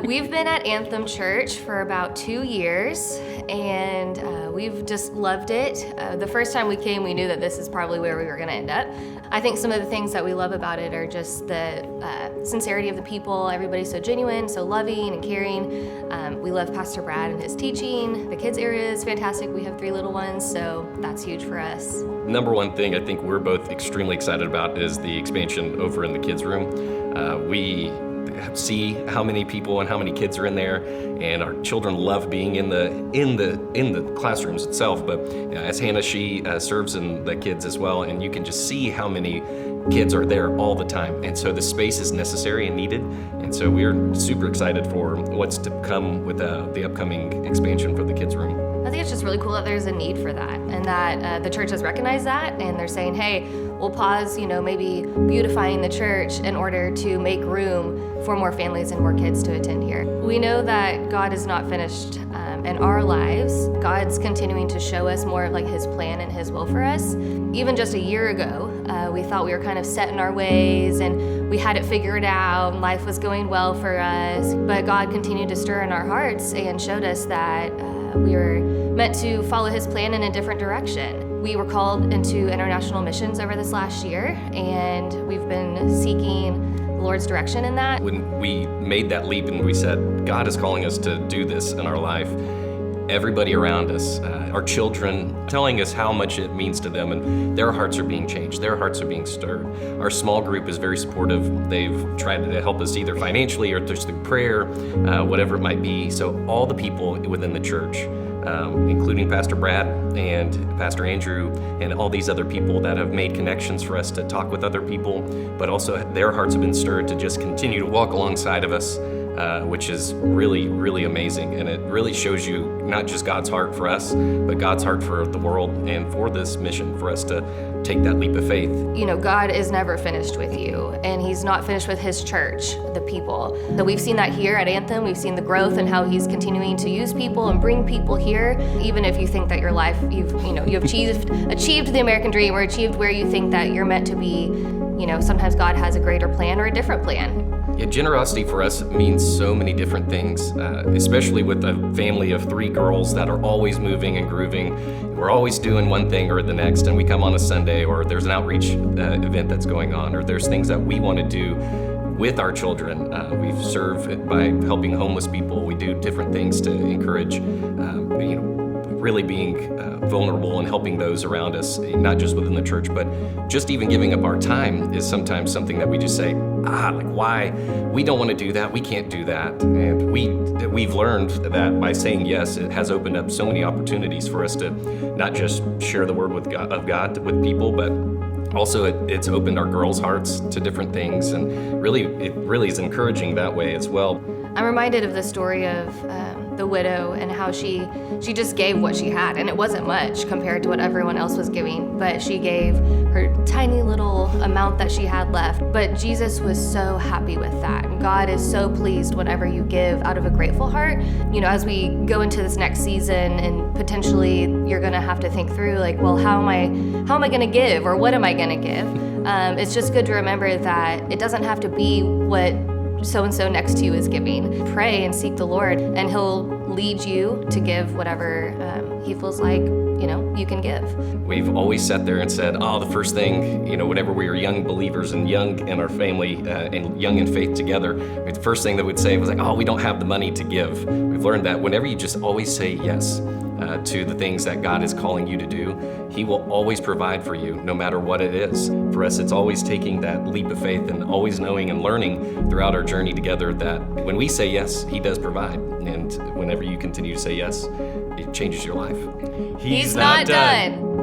We've been at Anthem Church for about 2 years, and we've just loved it. The first time we came, we knew that this is probably where we were going to end up. I think some of the things that we love about it are just the sincerity of the people. Everybody's so genuine, so loving and caring. We love Pastor Brad and his teaching. The kids area is fantastic. We have 3 little ones, so that's huge for us. Number one thing I think we're both extremely excited about is the expansion over in the kids' room. We see how many people and how many kids are in there, and our children love being in the classrooms itself. But as Hannah, she serves in the kids as well, and you can just see how many kids are there all the time. And so the space is necessary and needed, and so we're super excited for what's to come with the upcoming expansion for the kids' room. I think it's just really cool that there's a need for that, and that the church has recognized that, and they're saying, hey, we'll pause, maybe beautifying the church in order to make room for more families and more kids to attend here. We know that God is not finished in our lives. God's continuing to show us more of like his plan and his will for us. Even just a year ago, we thought we were kind of set in our ways and we had it figured out and life was going well for us, but God continued to stir in our hearts and showed us that we were meant to follow his plan in a different direction. We were called into international missions over this last year, and we've been seeking the Lord's direction in that. When we made that leap and we said, God is calling us to do this in our life, everybody around us, our children, telling us how much it means to them, and their hearts are being changed, their hearts are being stirred. Our small group is very supportive. They've tried to help us either financially or just through prayer, whatever it might be. So all the people within the church, including Pastor Brad and Pastor Andrew and all these other people that have made connections for us to talk with other people, but also their hearts have been stirred to just continue to walk alongside of us, which is really, really amazing. And it really shows you not just God's heart for us, but God's heart for the world and for this mission for us to take that leap of faith. God is never finished with you, and he's not finished with his church, the people. So we've seen that here at Anthem. We've seen the growth and how he's continuing to use people and bring people here. Even if you think that your life, you've achieved the American dream or achieved where you think that you're meant to be, sometimes God has a greater plan or a different plan. Yeah, generosity for us means so many different things, especially with a family of 3 girls that are always moving and grooving. We're always doing one thing or the next, and we come on a Sunday, or there's an outreach event that's going on, or there's things that we want to do with our children. We serve by helping homeless people. We do different things to encourage, really being vulnerable and helping those around us, not just within the church, but just even giving up our time is sometimes something that we just say, why? We don't want to do that. We can't do that. And we've learned that by saying yes, it has opened up so many opportunities for us to not just share the word of God with people, but also it's opened our girls' hearts to different things. And it really is encouraging that way as well. I'm reminded of the story of the widow and how she just gave what she had, and it wasn't much compared to what everyone else was giving, but she gave her tiny little amount that she had left. But Jesus was so happy with that, and God is so pleased whenever you give out of a grateful heart. As we go into this next season, and potentially you're gonna have to think through how am I gonna give, or what am I gonna give? It's just good to remember that it doesn't have to be what so-and-so next to you is giving. Pray and seek the Lord, and he'll lead you to give whatever he feels like you can give. We've always sat there and said, the first thing, whenever we were young believers and young in our family and young in faith together, the first thing that we'd say was we don't have the money to give. We've learned that whenever you just always say yes to the things that God is calling you to do, he will always provide for you, no matter what it is. For us, it's always taking that leap of faith and always knowing and learning throughout our journey together that when we say yes, he does provide. And whenever you continue to say yes, it changes your life. He's not done.